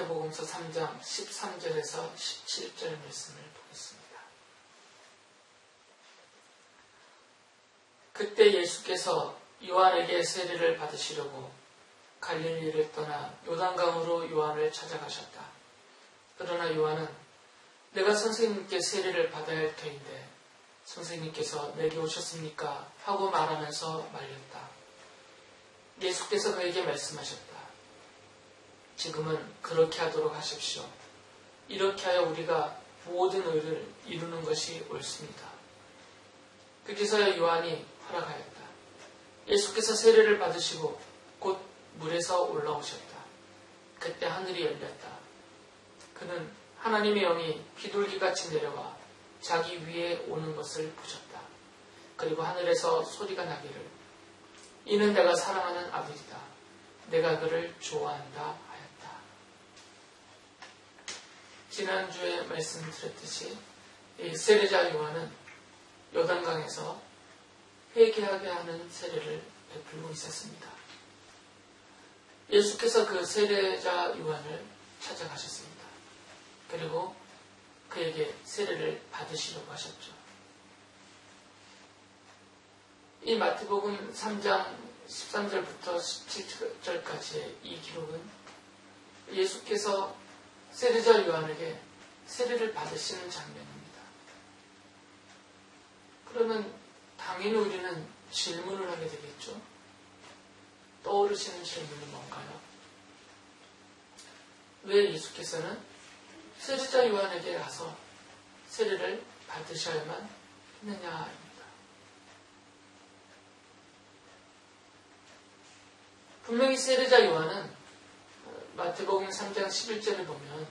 마태복음서 3장 13절에서 17절 말씀을 보겠습니다. 그때 예수께서 요한에게 세례를 받으시려고 갈릴리를 떠나 요단강으로 요한을 찾아가셨다. 그러나 요한은 내가 선생님께 세례를 받아야 할 터인데 선생님께서 내게 오셨습니까? 하고 말하면서 말렸다. 예수께서 그에게 말씀하셨다. 지금은 그렇게 하도록 하십시오. 이렇게 하여 우리가 모든 의를 이루는 것이 옳습니다. 그제서야 요한이 허락하였다. 예수께서 세례를 받으시고 곧 물에서 올라오셨다. 그때 하늘이 열렸다. 그는 하나님의 영이 비둘기같이 내려와 자기 위에 오는 것을 보셨다. 그리고 하늘에서 소리가 나기를 이는 내가 사랑하는 아들이다. 내가 그를 좋아한다 하였다. 지난주에 말씀드렸듯이 이 세례자 요한은 요단강에서 회개하게 하는 세례를 베풀고 있었습니다. 예수께서 그 세례자 요한을 찾아가셨습니다. 그리고 그에게 세례를 받으시려고 하셨죠. 이 마태복음 3장 13절부터 17절까지의 이 기록은 예수께서 세례자 요한에게 세례를 받으시는 장면입니다. 그러면 당연히 우리는 질문을 하게 되겠죠. 떠오르시는 질문은 뭔가요? 왜 예수께서는 세례자 요한에게 가서 세례를 받으셔야만 했느냐입니다. 분명히 세례자 요한은 마태복음 3장 11절을 보면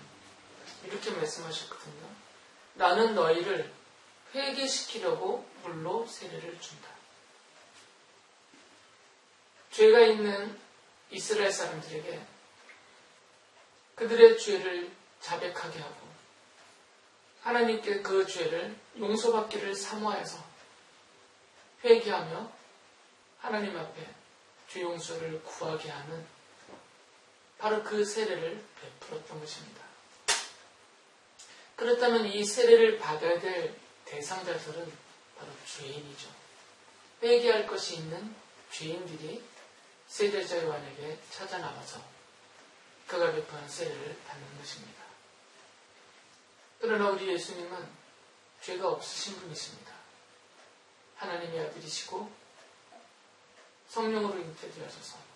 이렇게 말씀하셨거든요. 나는 너희를 회개시키려고 물로 세례를 준다. 죄가 있는 이스라엘 사람들에게 그들의 죄를 자백하게 하고 하나님께 그 죄를 용서받기를 사모하여서 회개하며 하나님 앞에 죄 용서를 구하게 하는 바로 그 세례를 베풀었던 것입니다. 그렇다면 이 세례를 받아야 될 대상자들은 바로 죄인이죠. 회개할 것이 있는 죄인들이 세례자 요한에게 찾아 나와서 그가 베푸는 세례를 받는 것입니다. 그러나 우리 예수님은 죄가 없으신 분이십니다. 하나님의 아들이시고 성령으로 잉태되어져서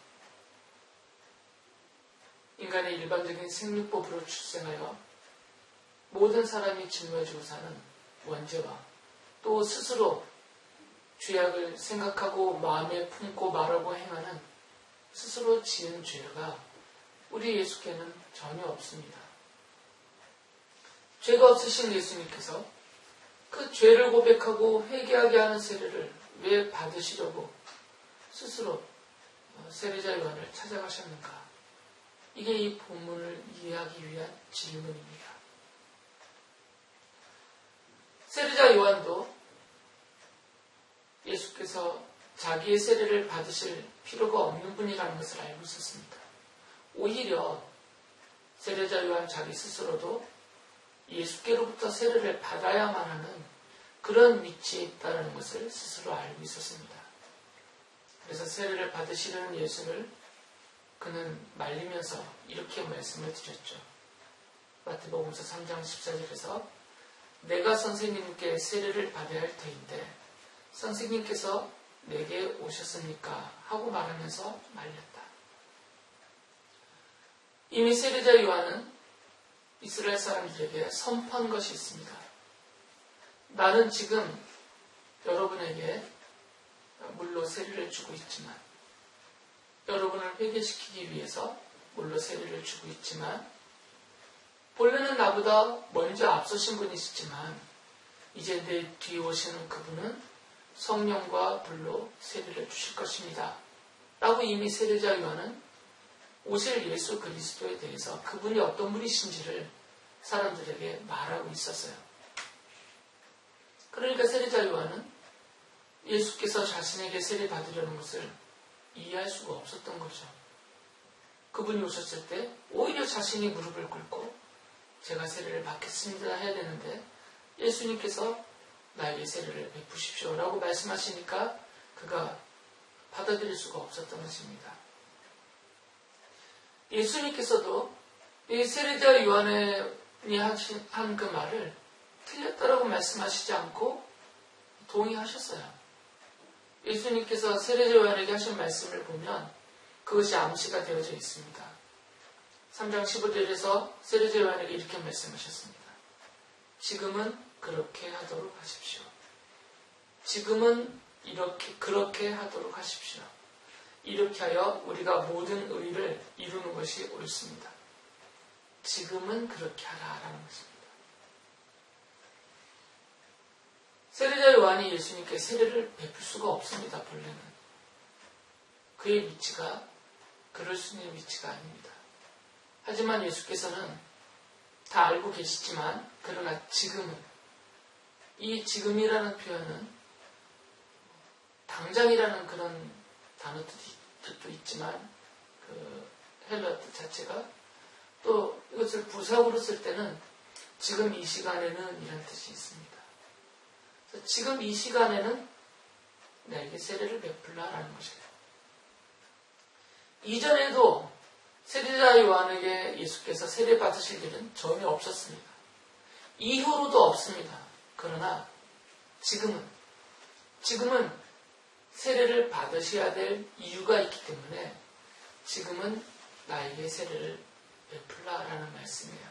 인간의 일반적인 생육법으로 출생하여 모든 사람이 짊어지고 사는 원죄와 또 스스로 죄악을 생각하고 마음에 품고 말하고 행하는 스스로 지은 죄가 우리 예수께는 전혀 없습니다. 죄가 없으신 예수님께서 그 죄를 고백하고 회개하게 하는 세례를 왜 받으시려고 스스로 세례자 요한을 찾아가셨는가? 이게 이 본문을 이해하기 위한 질문입니다. 세례자 요한도 예수께서 자기의 세례를 받으실 필요가 없는 분이라는 것을 알고 있었습니다. 오히려 세례자 요한 자기 스스로도 예수께로부터 세례를 받아야만 하는 그런 위치에 있다는 것을 스스로 알고 있었습니다. 그래서 세례를 받으시려는 예수를 그는 말리면서 이렇게 말씀을 드렸죠. 마태복음서 3장 14절에서 내가 선생님께 세례를 받아야 할 터인데 선생님께서 내게 오셨습니까? 하고 말하면서 말렸다. 이미 세례자 요한은 이스라엘 사람들에게 선포한 것이 있습니다. 나는 지금 여러분에게 물로 세례를 주고 있지만 여러분을 회개시키기 위해서 물로 세례를 주고 있지만 본래는 나보다 먼저 앞서신 분이시지만 이제 내 뒤에 오시는 그분은 성령과 불로 세례를 주실 것입니다. 라고 이미 세례자 요한은 오실 예수 그리스도에 대해서 그분이 어떤 분이신지를 사람들에게 말하고 있었어요. 그러니까 세례자 요한은 예수께서 자신에게 세례 받으려는 것을 이해할 수가 없었던 거죠. 그분이 오셨을 때 오히려 자신이 무릎을 꿇고 제가 세례를 받겠습니다 해야 되는데 예수님께서 나에게 세례를 베푸십시오라고 말씀하시니까 그가 받아들일 수가 없었던 것입니다. 예수님께서도 이 세례자 요한이 한 그 말을 틀렸다라고 말씀하시지 않고 동의하셨어요. 예수님께서 세례자 요한에게 하신 말씀을 보면 그것이 암시가 되어져 있습니다. 3장 15절에서 세례자 요한에게 이렇게 말씀하셨습니다. 지금은 그렇게 하도록 하십시오. 지금은 그렇게 하도록 하십시오. 이렇게 하여 우리가 모든 의를 이루는 것이 옳습니다. 지금은 그렇게 하라라는 것입니다. 세례자 요한이 예수님께 세례를 베풀 수가 없습니다. 본래는. 그의 위치가 그럴 수 있는 위치가 아닙니다. 하지만 예수께서는 다 알고 계시지만 그러나 지금은 이 지금이라는 표현은 당장이라는 그런 단어도 있지만 그 헬라 뜻 자체가 또 이것을 부사구로 쓸 때는 지금 이 시간에는 이런 뜻이 있습니다. 그래서 지금 이 시간에는 나에게 세례를 베풀라라는 것이에요. 이전에도 세례자 요한에게 예수께서 세례 받으실 일은 전혀 없었습니다. 이후로도 없습니다. 그러나 지금은 세례를 받으셔야 될 이유가 있기 때문에 지금은 나에게 세례를 베풀라라는 말씀이에요.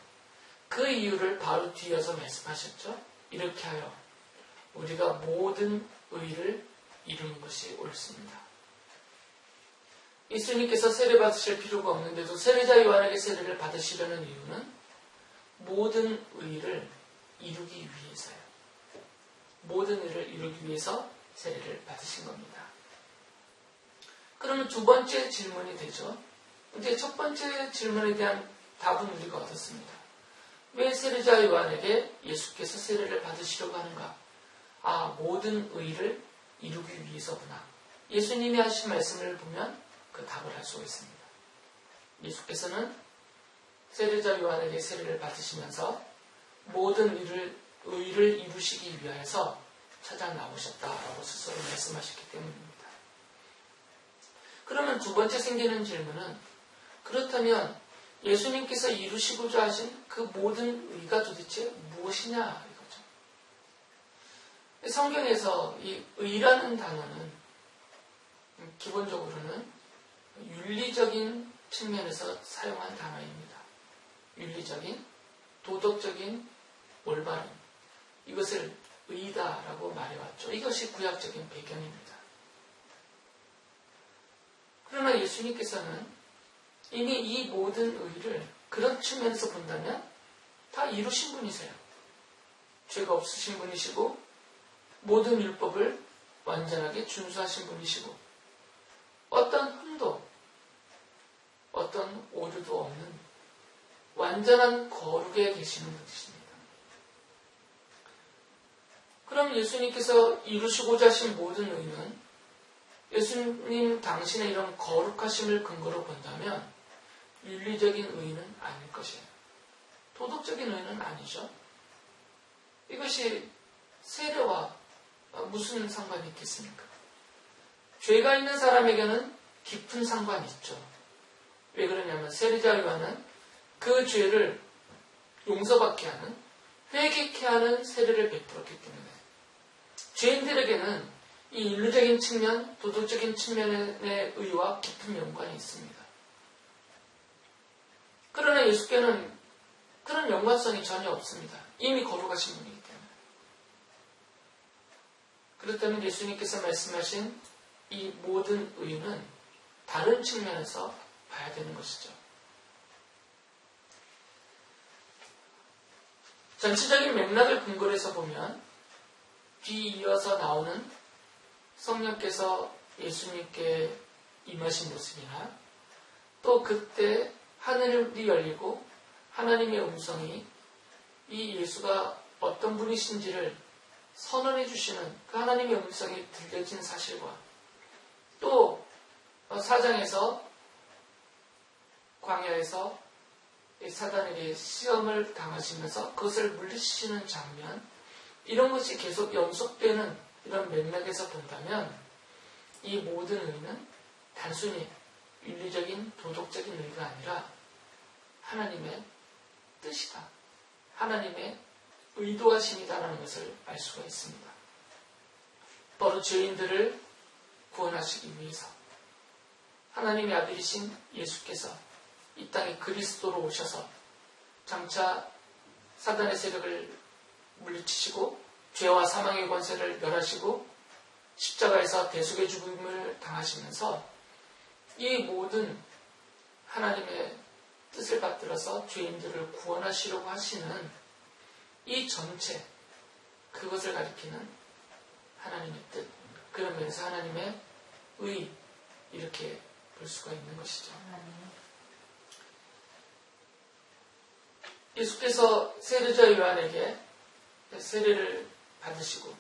그 이유를 바로 뒤이어서 말씀하셨죠. 이렇게 하여 우리가 모든 의를 이루는 것이 옳습니다. 예수님께서 세례 받으실 필요가 없는데도 세례자 요한에게 세례를 받으시려는 이유는 모든 의를 이루기 위해서요. 모든 의를 이루기 위해서 세례를 받으신 겁니다. 그러면 두 번째 질문이 되죠. 이제 첫 번째 질문에 대한 답은 우리가 얻었습니다. 왜 세례자 요한에게 예수께서 세례를 받으시려고 하는가? 모든 의를 이루기 위해서구나. 예수님이 하신 말씀을 보면 그 답을 할 수가 있습니다. 예수께서는 세례자 요한에게 세례를 받으시면서 모든 의를 이루시기 위하여서 찾아 나오셨다라고 스스로 말씀하셨기 때문입니다. 그러면 두 번째 생기는 질문은 그렇다면 예수님께서 이루시고자 하신 그 모든 의가 도대체 무엇이냐 이거죠. 성경에서 이 의라는 단어는 기본적으로는 윤리적인 측면에서 사용한 단어입니다. 윤리적인, 도덕적인 올바름, 이것을 의다라고 말해왔죠. 이것이 구약적인 배경입니다. 그러나 예수님께서는 이미 이 모든 의를 그런 측면에서 본다면 다 이루신 분이세요. 죄가 없으신 분이시고 모든 율법을 완전하게 준수하신 분이시고 어떤 흠도 어떤 오류도 없는 완전한 거룩에 계시는 분이십니다. 그럼 예수님께서 이루시고자 하신 모든 의는 예수님 당신의 이런 거룩하심을 근거로 본다면 윤리적인 의는 아닐 것이에요. 도덕적인 의는 아니죠. 이것이 세례와 무슨 상관이 있겠습니까? 죄가 있는 사람에게는 깊은 상관이 있죠. 왜 그러냐면 세례자 요한은 그 죄를 용서받게 하는, 회개케 하는 세례를 베풀었기 때문에 죄인들에게는 이 윤리적인 측면, 도덕적인 측면의 의와 깊은 연관이 있습니다. 그러나 예수께는 그런 연관성이 전혀 없습니다. 이미 거룩하신 분이기 때문에. 그렇다면 예수님께서 말씀하신 이 모든 의는 다른 측면에서 봐야 되는 것이죠. 전체적인 맥락을 근거로 해서 보면 뒤이어서 나오는 성령께서 예수님께 임하신 모습이나 또 그때 하늘이 열리고 하나님의 음성이 이 예수가 어떤 분이신지를 선언해 주시는 그 하나님의 음성이 들려진 사실과 또 4장에서 광야에서 사단에게 시험을 당하시면서 그것을 물리치시는 장면, 이런 것이 계속 연속되는 이런 맥락에서 본다면 이 모든 의는 단순히 윤리적인 도덕적인 의가 아니라 하나님의 뜻이다, 하나님의 의도하심이다라는 것을 알 수가 있습니다. 바로 죄인들을 구원하시기 위해서 하나님의 아들이신 예수께서 이 땅에 그리스도로 오셔서 장차 사단의 세력을 물리치시고 죄와 사망의 권세를 멸하시고 십자가에서 대속의 죽음을 당하시면서 이 모든 하나님의 뜻을 받들어서 죄인들을 구원하시려고 하시는 이 전체, 그것을 가리키는 하나님의 뜻, 그런 면에서 하나님의 의, 이렇게 볼 수가 있는 것이죠. 예수께서 세례자 요한에게 세례를 받으시고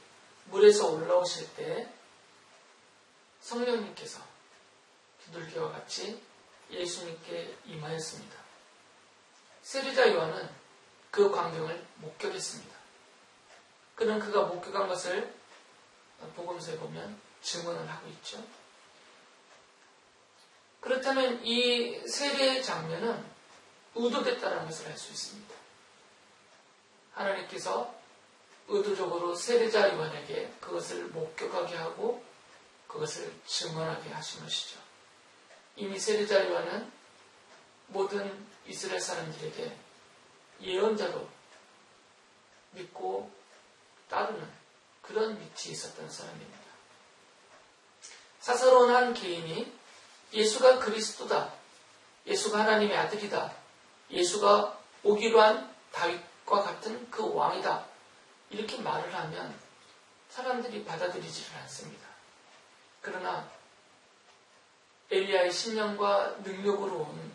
물에서 올라오실 때 성령님께서 비둘기와 같이 예수님께 임하였습니다. 세례자 요한은 그 광경을 목격했습니다. 그는 그가 목격한 것을 복음서에 보면 증언을 하고 있죠. 그렇다면 이 세례의 장면은 의도됐다는 것을 알 수 있습니다. 하나님께서 의도적으로 세례자 요한에게 그것을 목격하게 하고 그것을 증언하게 하신 것이죠. 이미 세례자 요한은 모든 이스라엘 사람들에게 예언자로 믿고 따르는 그런 위치에 있었던 사람입니다. 사사로운 한 개인이 예수가 그리스도다, 예수가 하나님의 아들이다, 예수가 오기로 한 다윗과 같은 그 왕이다, 이렇게 말을 하면 사람들이 받아들이지를 않습니다. 그러나 엘리야의 신령과 능력으로 온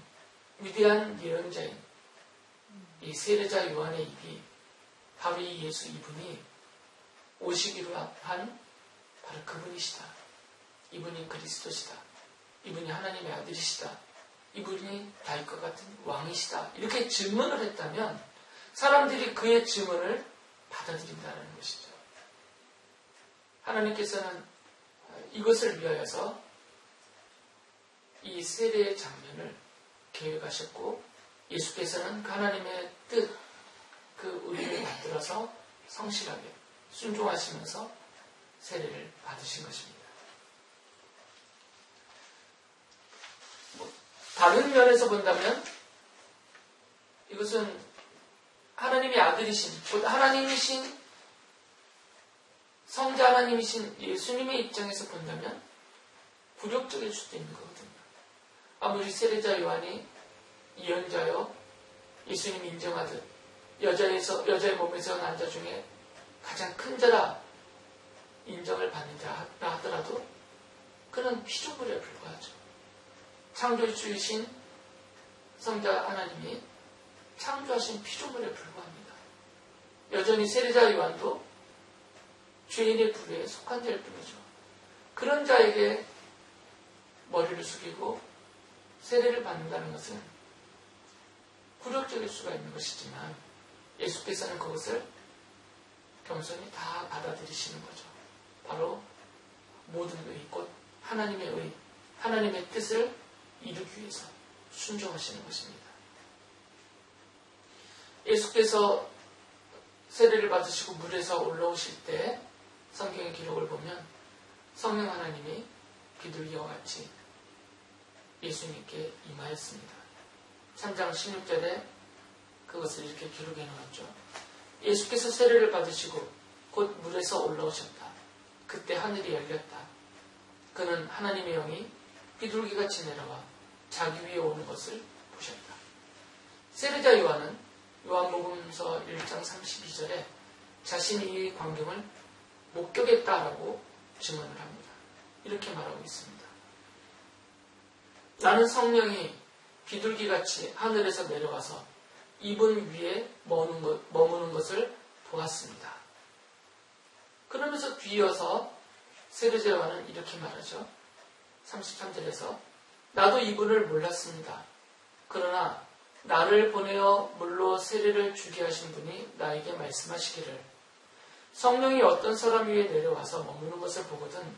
위대한 예언자인 이 세례자 요한의 입이 바로 이 예수 이분이 오시기로 한 바로 그분이시다, 이분이 그리스도시다, 이분이 하나님의 아들이시다, 이분이 다윗과 같은 왕이시다, 이렇게 증언을 했다면 사람들이 그의 증언을 받아들인다는 것이죠. 하나님께서는 이것을 위하여서 이 세례의 장면을 계획하셨고 예수께서는 하나님의 뜻, 그 의를 받들어서 성실하게 순종하시면서 세례를 받으신 것입니다. 다른 면에서 본다면 이것은 하나님의 아들이신, 곧 하나님이신, 성자 하나님이신 예수님의 입장에서 본다면 굴욕적일 수도 있는 거거든요. 아무리 세례자 요한이 예언자여 예수님 인정하듯 여자의 몸에서 난 자 중에 가장 큰 자라 인정을 받는 자라 하더라도 그는 피조물에 불과하죠. 창조주이신 성자 하나님이 창조하신 피조물에 불과합니다. 여전히 세례자 요한도 죄인의 부류에 속한 자일 뿐이죠. 그런 자에게 머리를 숙이고 세례를 받는다는 것은 굴욕적일 수가 있는 것이지만 예수께서는 그것을 겸손히 다 받아들이시는 거죠. 바로 모든 의, 곧 하나님의 의, 하나님의 뜻을 이루기 위해서 순종하시는 것입니다. 예수께서 세례를 받으시고 물에서 올라오실 때 성경의 기록을 보면 성령 하나님이 비둘기와 같이 예수님께 임하였습니다. 3장 16절에 그것을 이렇게 기록해 놓았죠. 예수께서 세례를 받으시고 곧 물에서 올라오셨다. 그때 하늘이 열렸다. 그는 하나님의 영이 비둘기같이 내려와 자기 위에 오는 것을 보셨다. 세례자 요한은 요한복음서 1장 32절에 자신이 이 광경을 목격했다라고 증언을 합니다. 이렇게 말하고 있습니다. 나는 성령이 비둘기같이 하늘에서 내려와서 이분 위에 머무는 것을 보았습니다. 그러면서 뒤이어서 세례자 요한은 이렇게 말하죠. 33절에서 나도 이분을 몰랐습니다. 그러나 나를 보내어 물로 세례를 주게 하신 분이 나에게 말씀하시기를 성령이 어떤 사람 위에 내려와서 머무는 것을 보거든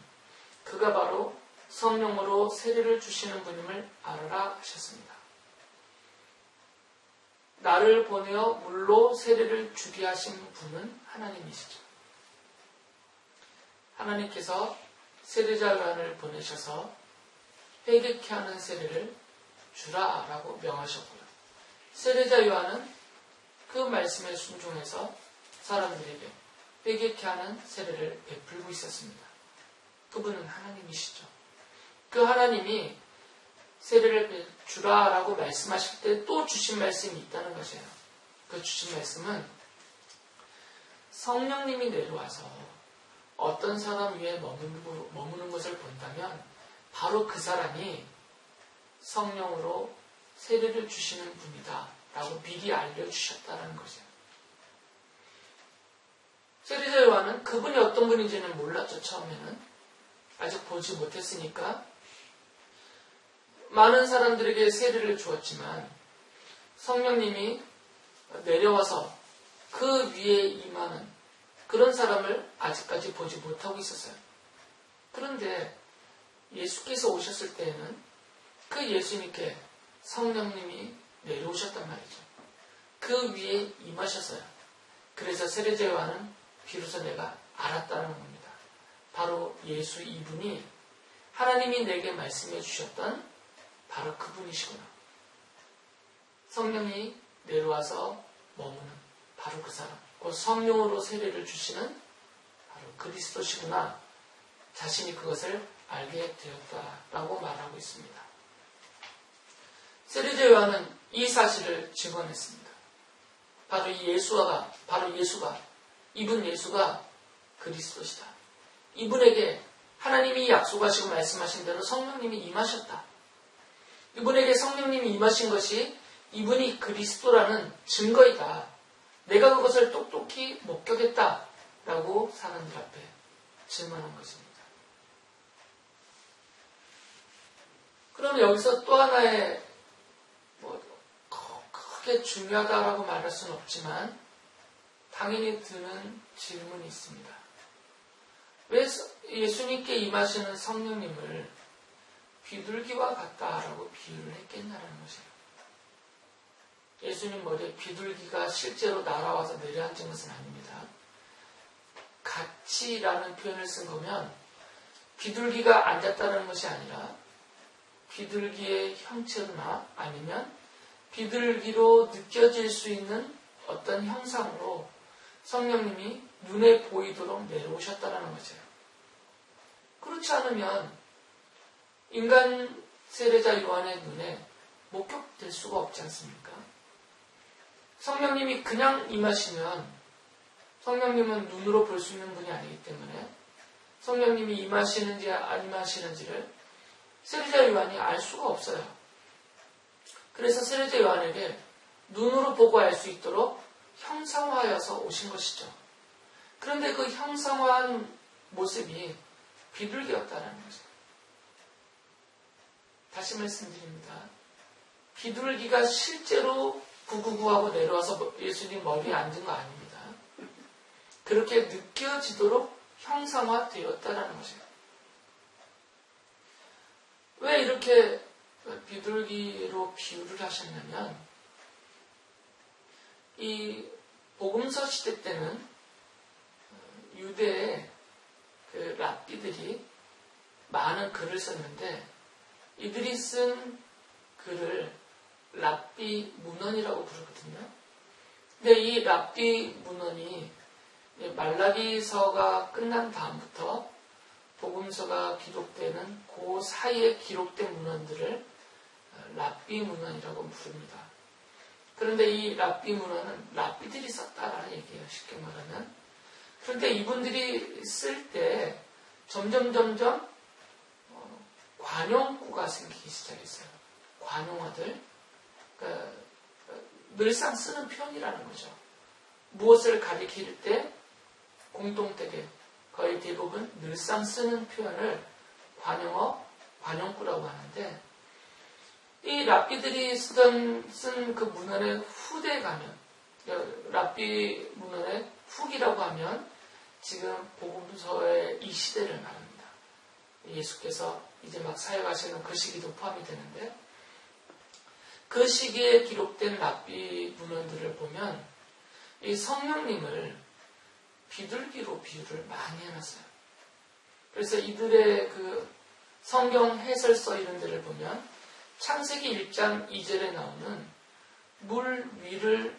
그가 바로 성령으로 세례를 주시는 분임을 알아라 하셨습니다. 나를 보내어 물로 세례를 주게 하신 분은 하나님이시죠. 하나님께서 세례자 요한을 보내셔서 회개케 하는 세례를 주라라고 명하셨고요. 세례자 요한은 그 말씀에 순종해서 사람들에게 회개케 하는 세례를 베풀고 있었습니다. 그분은 하나님이시죠. 그 하나님이 세례를 주라라고 말씀하실 때 또 주신 말씀이 있다는 것이에요. 그 주신 말씀은 성령님이 내려와서 어떤 사람 위에 머무는 것을 본다면 바로 그 사람이 성령으로 세례를 주시는 분이다 라고 미리 알려주셨다는 것이에요. 세례자 요한은 그분이 어떤 분인지는 몰랐죠. 처음에는 아직 보지 못했으니까 많은 사람들에게 세례를 주었지만 성령님이 내려와서 그 위에 임하는 그런 사람을 아직까지 보지 못하고 있었어요. 그런데 예수께서 오셨을 때에는 그 예수님께 성령님이 내려오셨단 말이죠. 그 위에 임하셨어요. 그래서 세례자 요한은 비로소 내가 알았다는 겁니다. 바로 예수 이분이 하나님이 내게 말씀해 주셨던 바로 그분이시구나. 성령이 내려와서 머무는 바로 그 사람, 곧 성령으로 세례를 주시는 바로 그리스도시구나. 자신이 그것을 알게 되었다라고 말하고 있습니다. 세례자 요한은 이 사실을 증언했습니다. 바로 예수가 이분 예수가 그리스도시다. 이분에게 하나님이 약속하시고 말씀하신 대로 성령님이 임하셨다. 이분에게 성령님이 임하신 것이 이분이 그리스도라는 증거이다. 내가 그것을 똑똑히 목격했다라고 사람들 앞에 증언한 것입니다. 그럼 여기서 또 하나의 크게 중요하다라고 말할 수는 없지만 당연히 드는 질문이 있습니다. 왜 예수님께 임하시는 성령님을 비둘기와 같다라고 비유를 했겠냐라는 것이에요. 예수님 머리에 비둘기가 실제로 날아와서 내려앉은 것은 아닙니다. 같이라는 표현을 쓴 거면 비둘기가 앉았다는 것이 아니라 비둘기의 형체나 아니면 비둘기로 느껴질 수 있는 어떤 형상으로 성령님이 눈에 보이도록 내려오셨다는 것이에요. 그렇지 않으면 인간 세례자 요한의 눈에 목격될 수가 없지 않습니까? 성령님이 그냥 임하시면 성령님은 눈으로 볼 수 있는 분이 아니기 때문에 성령님이 임하시는지 안 임하시는지를 세례자 요한이 알 수가 없어요. 그래서 세례자 요한에게 눈으로 보고 알 수 있도록 형상화하여서 오신 것이죠. 그런데 그 형상화한 모습이 비둘기였다는 거죠. 다시 말씀드립니다. 비둘기가 실제로 구구구하고 내려와서 예수님 머리에 앉은 거 아닙니다. 그렇게 느껴지도록 형상화되었다는 것이에요. 왜 이렇게 비둘기로 비유를 하셨냐면 이 복음서 시대 때는 유대의 그 랍비들이 많은 글을 썼는데 이들이 쓴 글을 랍비 문헌이라고 부르거든요. 근데 이 랍비 문헌이 말라기서가 끝난 다음부터 복음서가 기록되는 그 사이에 기록된 문헌들을 랍비 문헌이라고 부릅니다. 그런데 이 랍비 문헌은 랍비들이 썼다라는 얘기예요. 쉽게 말하면. 그런데 이분들이 쓸 때 점점 관용구가 생기기 시작했어요. 관용어들. 그러니까 늘상 쓰는 표현이라는 거죠. 무엇을 가리킬 때 공통되게 거의 대부분 늘상 쓰는 표현을 관용어, 관용구라고 하는데 이 랍비들이 쓴 그 문헌의 후대에 가면, 랍비 문헌의 후기라고 하면 지금 복음서의 이 시대를 말합니다. 예수께서 이제 막 사역하시는 그 시기도 포함이 되는데, 그 시기에 기록된 랍비 문헌들을 보면 이 성령님을 비둘기로 비유를 많이 해놨어요. 그래서 이들의 그 성경 해설서 이런 데를 보면 창세기 1장 2절에 나오는 물 위를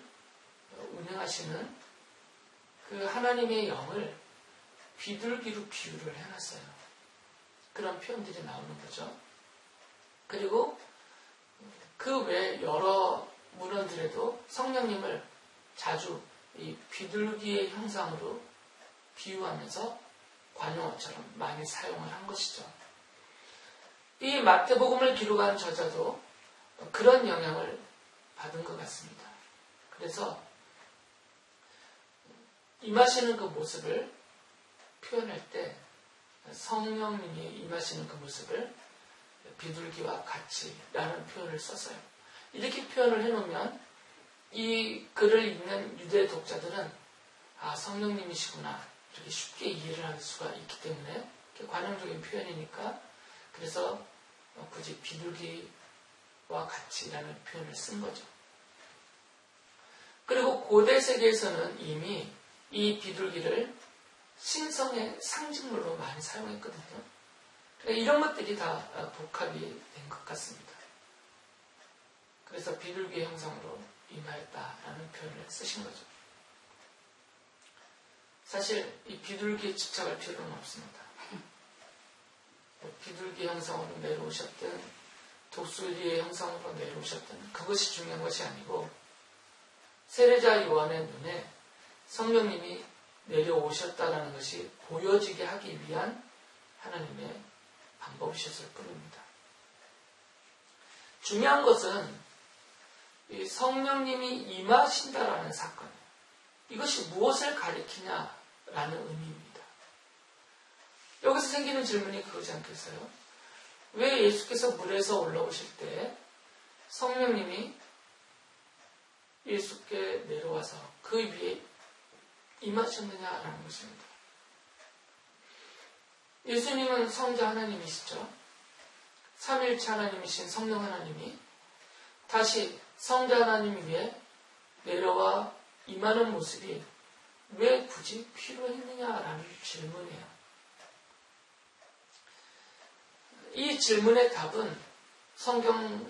운행하시는 그 하나님의 영을 비둘기로 비유를 해놨어요. 그런 표현들이 나오는 거죠. 그리고 그 외 여러 문헌들에도 성령님을 자주 이 비둘기의 형상으로 비유하면서 관용어처럼 많이 사용을 한 것이죠. 이 마태복음을 기록한 저자도 그런 영향을 받은 것 같습니다. 그래서 임하시는 그 모습을 표현할 때 성령님이 임하시는 그 모습을 비둘기와 같이라는 표현을 썼어요. 이렇게 표현을 해놓으면 이 글을 읽는 유대 독자들은 성령님이시구나 이렇게 쉽게 이해를 할 수가 있기 때문에 관용적인 표현이니까 그래서 굳이 비둘기와 같이라는 표현을 쓴 거죠. 그리고 고대 세계에서는 이미 이 비둘기를 신성의 상징물로 많이 사용했거든요. 그러니까 이런 것들이 다 복합이 된 것 같습니다. 그래서 비둘기의 형상으로 임하였다라는 표현을 쓰신 거죠. 사실 이 비둘기에 집착할 필요는 없습니다. 비둘기 형상으로 내려오셨든 독수리의 형상으로 내려오셨든 그것이 중요한 것이 아니고 세례자 요한의 눈에 성령님이 내려오셨다라는 것이 보여지게 하기 위한 하나님의 방법이셨을 뿐입니다. 중요한 것은 이 성령님이 임하신다라는 사건이에요. 이것이 무엇을 가리키냐라는 의미입니다. 여기서 생기는 질문이 그거지 않겠어요? 왜 예수께서 물에서 올라오실 때 성령님이 예수께 내려와서 그 위에 임하셨느냐라는 것입니다. 예수님은 성자 하나님이시죠. 삼위일체 하나님이신 성령 하나님이 다시 성자 하나님 위에 내려와 임하는 모습이 왜 굳이 필요했느냐라는 질문이에요. 이 질문의 답은 성경의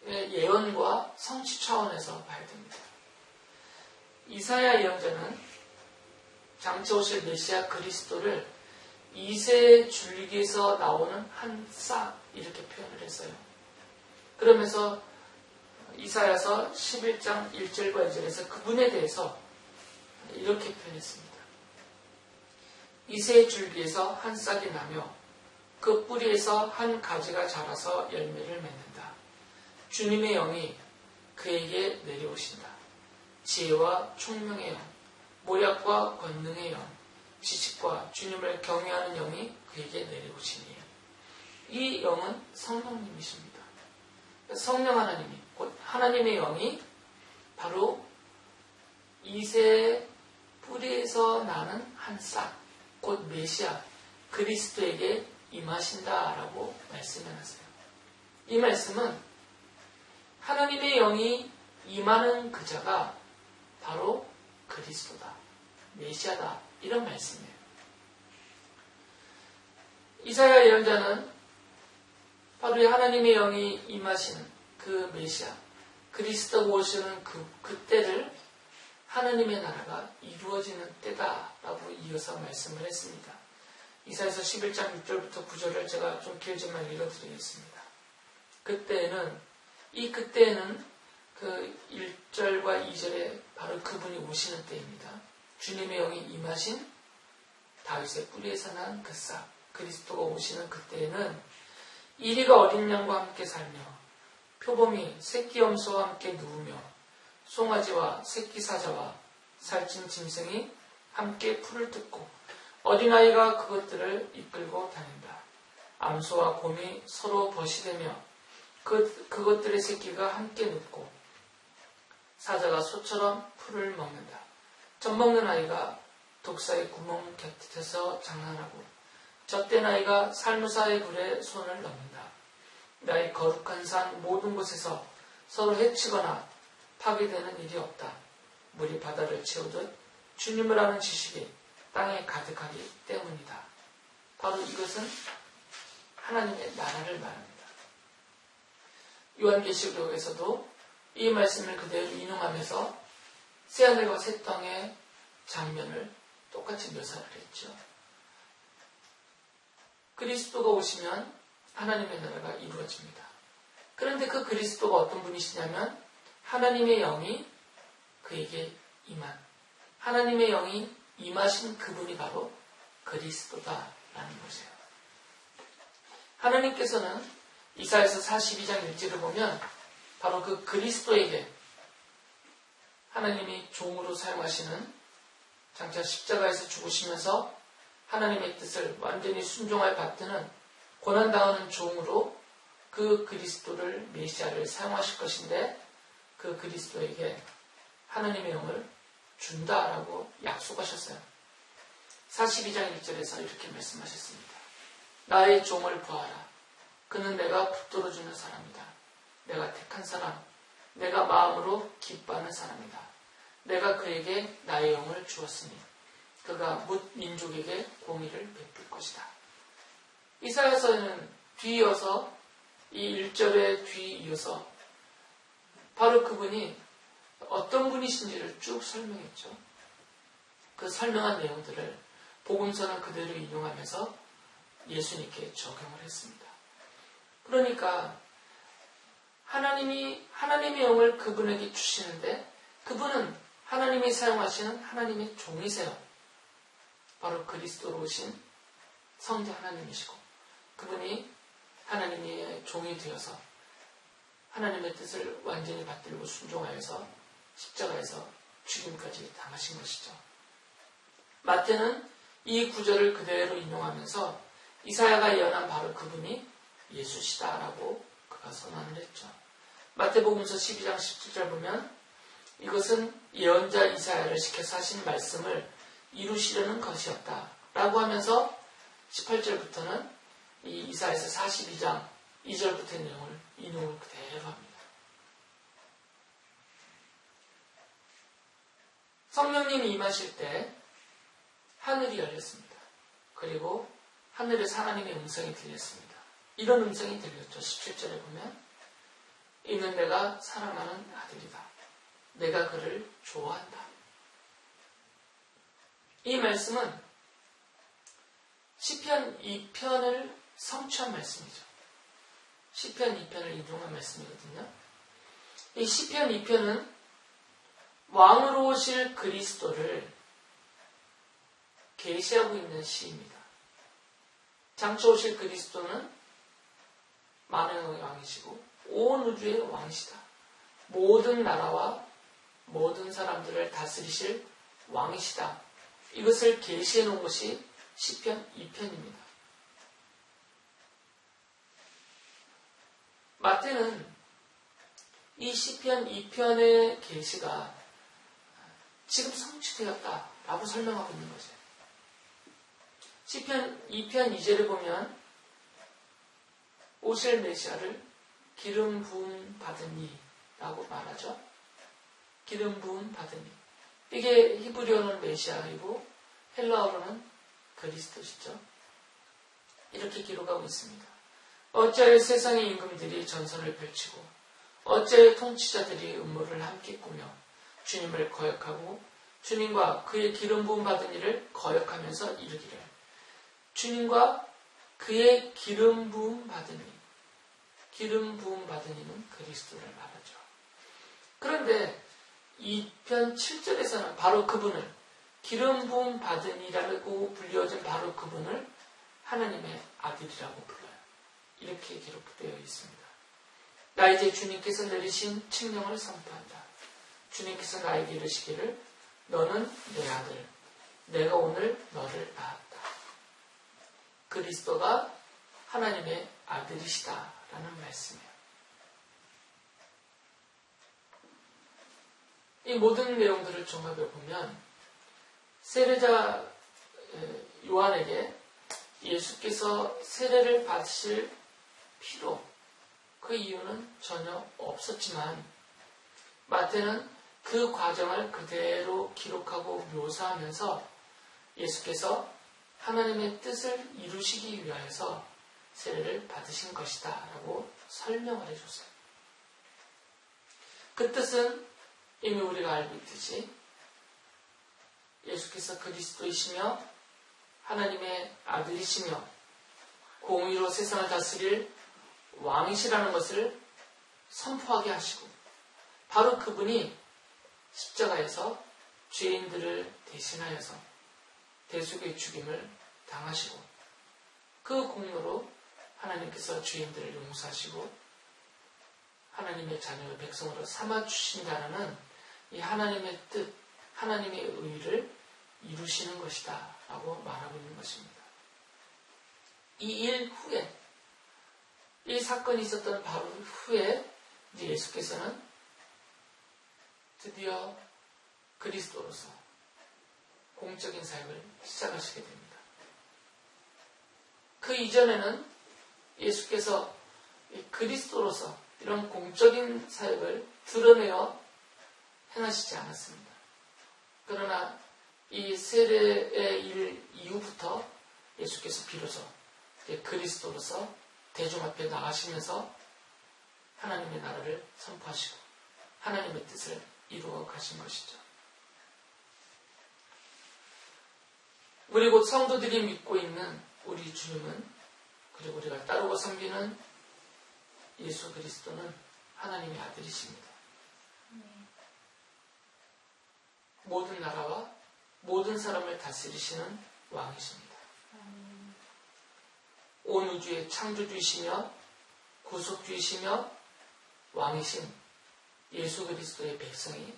예언과 성취 차원에서 봐야 됩니다. 이사야 예언자는 장차 오실 메시아 그리스도를 이새의 줄기에서 나오는 한 싹 이렇게 표현을 했어요. 그러면서 이사야서 11장 1절과 2절에서 그분에 대해서 이렇게 표현했습니다. 이새의 줄기에서 한 싹이 나며 그 뿌리에서 한 가지가 자라서 열매를 맺는다. 주님의 영이 그에게 내려오신다. 지혜와 총명의 영, 모략과 권능의 영, 지식과 주님을 경외하는 영이 그에게 내려오시니에요. 이 영은 성령님이십니다. 성령 하나님이, 곧 하나님의 영이 바로 이새의 뿌리에서 나는 한 싹, 곧 메시아, 그리스도에게 임하신다라고 말씀해놨어요. 이 말씀은 하나님의 영이 임하는 그자가 바로 그리스도다, 메시아다 이런 말씀이에요. 이사야 예언자는 바로 이 하나님의 영이 임하시는 그 메시아, 그리스도가 오시는 그때를 하나님의 나라가 이루어지는 때다라고 이어서 말씀을 했습니다. 이사야서 11장 6절부터 9절을 제가 좀 길지만 읽어드리겠습니다. 그때에는 그 1절과 2절에 바로 그분이 오시는 때입니다. 주님의 영이 임하신 다윗의 뿌리에서 난 그 싹, 그리스도가 오시는 그때에는 이리가 어린 양과 함께 살며 표범이 새끼 염소와 함께 누우며 송아지와 새끼 사자와 살찐 짐승이 함께 풀을 뜯고 어린아이가 그것들을 이끌고 다닌다. 암소와 곰이 서로 버시되며 그것들의 새끼가 함께 눕고 사자가 소처럼 풀을 먹는다. 젖먹는 아이가 독사의 구멍 곁에서 장난하고 젖된 아이가 살무사의 불에 손을 넣는다. 나의 거룩한 산 모든 곳에서 서로 해치거나 파괴되는 일이 없다. 물이 바다를 채우듯 주님을 아는 지식이 땅에 가득하기 때문이다. 바로 이것은 하나님의 나라를 말합니다. 요한계시록에서도 이 말씀을 그대로 인용하면서 새하늘과 새 땅의 장면을 똑같이 묘사를 했죠. 그리스도가 오시면 하나님의 나라가 이루어집니다. 그런데 그 그리스도가 어떤 분이시냐면 하나님의 영이 그에게 하나님의 영이 임하신 그분이 바로 그리스도다라는 것이에요. 하나님께서는 이사야서 42장 1절을 보면 바로 그 그리스도에게 하나님이 종으로 사용하시는 장차 십자가에서 죽으시면서 하나님의 뜻을 완전히 순종할 받드는 고난당하는 종으로 그 그리스도를 메시아를 사용하실 것인데 그 그리스도에게 하나님의 영을 준다라고 약속하셨어요. 42장 1절에서 이렇게 말씀하셨습니다. 나의 종을 보아라. 그는 내가 붙들어주는 사람이다. 내가 택한 사람, 내가 마음으로 기뻐하는 사람이다. 내가 그에게 나의 영을 주었으니 그가 뭇 민족에게 공의를 베풀 것이다. 이사야서는 뒤이어서 이 1절에 뒤이어서 바로 그분이 어떤 분이신지를 쭉 설명했죠. 그 설명한 내용들을 복음서는 그대로 인용하면서 예수님께 적용을 했습니다. 그러니까 하나님의 영을 그분에게 주시는데 그분은 하나님이 사용하시는 하나님의 종이세요. 바로 그리스도로 오신 성자 하나님이시고 그분이 하나님의 종이 되어서 하나님의 뜻을 완전히 받들고 순종하여서 십자가에서 죽임까지 당하신 것이죠. 마태는 이 구절을 그대로 인용하면서 이사야가 예언한 바로 그분이 예수시다라고 그가 선언을 했죠. 마태복음서 12장 17절 보면 이것은 예언자 이사야를 시켜서 하신 말씀을 이루시려는 것이었다 라고 하면서 18절부터는 이 이사야서 42장 2절부터의 내용을 인용을 그대로 합니다. 성령님이 임하실 때 하늘이 열렸습니다. 그리고 하늘에서 하나님의 음성이 들렸습니다. 이런 음성이 들렸죠. 17절에 보면 이는 내가 사랑하는 아들이다. 내가 그를 좋아한다. 이 말씀은 시편 2편을 성취한 말씀이죠. 시편 2편을 인용한 말씀이거든요. 이 시편 2편은 왕으로 오실 그리스도를 계시하고 있는 시입니다. 장차 오실 그리스도는 만왕의 왕이시고 온 우주의 왕이시다. 모든 나라와 모든 사람들을 다스리실 왕이시다. 이것을 계시해 놓은 것이 시편 2편입니다. 마태는 이 시편 2편의 계시가 지금 성취되었다라고 설명하고 있는 거죠. 시편 2편 2절에 보면 오실 메시아를 기름 부음 받은 이라고 말하죠. 기름 부음 받은 이. 이게 히브리어는 메시아이고 헬라어로는 그리스도시죠. 이렇게 기록하고 있습니다. 어찌하여 세상의 임금들이 전선을 펼치고 어찌하여 통치자들이 음모를 함께 꾸며 주님을 거역하고 주님과 그의 기름 부음 받은 이를 거역하면서 이르기를 주님과 그의 기름 부음 받은 이, 기름 부음 받은 이는 그리스도를 말하죠. 그런데 2편 7절에서는 바로 그분을 기름 부음 받은 이라고 불려진 바로 그분을 하나님의 아들이라고 불러요. 이렇게 기록되어 있습니다. 나 이제 주님께서 내리신 칙령을 선포한다. 주님께서 나에게 이르시기를 너는 내 아들, 내가 오늘 너를 낳았다. 그리스도가 하나님의 아들이시다라는 말씀이에요. 이 모든 내용들을 종합해 보면 세례자 요한에게 예수께서 세례를 받으실 필요, 그 이유는 전혀 없었지만 마태는 그 과정을 그대로 기록하고 묘사하면서 예수께서 하나님의 뜻을 이루시기 위하여서 세례를 받으신 것이다 라고 설명을 해줬어요. 그 뜻은 이미 우리가 알고 있듯이 예수께서 그리스도이시며 하나님의 아들이시며 공의로 세상을 다스릴 왕이시라는 것을 선포하게 하시고 바로 그분이 십자가에서 죄인들을 대신하여서 대속의 죽임을 당하시고 그 공로로 하나님께서 죄인들을 용서하시고 하나님의 자녀의 백성으로 삼아주신다는 이 하나님의 뜻, 하나님의 의를 이루시는 것이다 라고 말하고 있는 것입니다. 이 일 후에, 이 사건이 있었던 바로 후에 이제 예수께서는 드디어 그리스도로서 공적인 사역을 시작하시게 됩니다. 그 이전에는 예수께서 그리스도로서 이런 공적인 사역을 드러내어 행하시지 않았습니다. 그러나 이 세례의 일 이후부터 예수께서 비로소 그리스도로서 대중 앞에 나가시면서 하나님의 나라를 선포하시고 하나님의 뜻을 이루어 가신 것이죠. 우리 곧 성도들이 믿고 있는 우리 주님은, 그리고 우리가 따르고 섬기는 예수 그리스도는 하나님의 아들이십니다. 모든 나라와 모든 사람을 다스리시는 왕이십니다. 온 우주의 창조주이시며 구속주이시며 왕이신 예수 그리스도의 백성이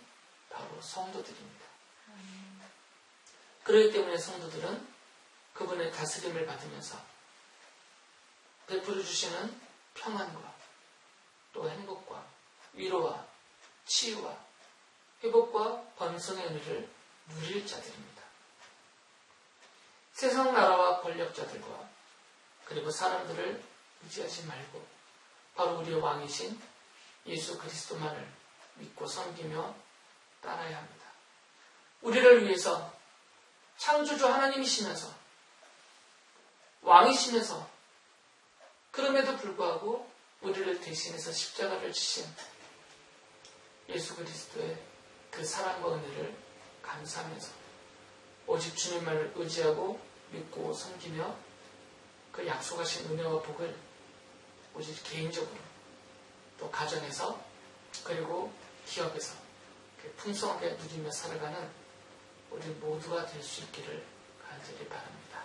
바로 성도들입니다. 그렇기 때문에 성도들은 그분의 다스림을 받으면서 베풀어 주시는 평안과 또 행복과 위로와 치유와 회복과 번성의 은혜를 누릴 자들입니다. 세상 나라와 권력자들과 그리고 사람들을 의지하지 말고 바로 우리의 왕이신 예수 그리스도만을 믿고 섬기며 따라야 합니다. 우리를 위해서 창조주 하나님이시면서 왕이시면서 그럼에도 불구하고 우리를 대신해서 십자가를 지신 예수 그리스도의 그 사랑과 은혜를 감사하면서 오직 주님만을 의지하고 믿고 섬기며 그 약속하신 은혜와 복을 오직 개인적으로 또 가정에서 그리고 기업에서 풍성하게 누리며 살아가는 우리 모두가 될 수 있기를 간절히 바랍니다.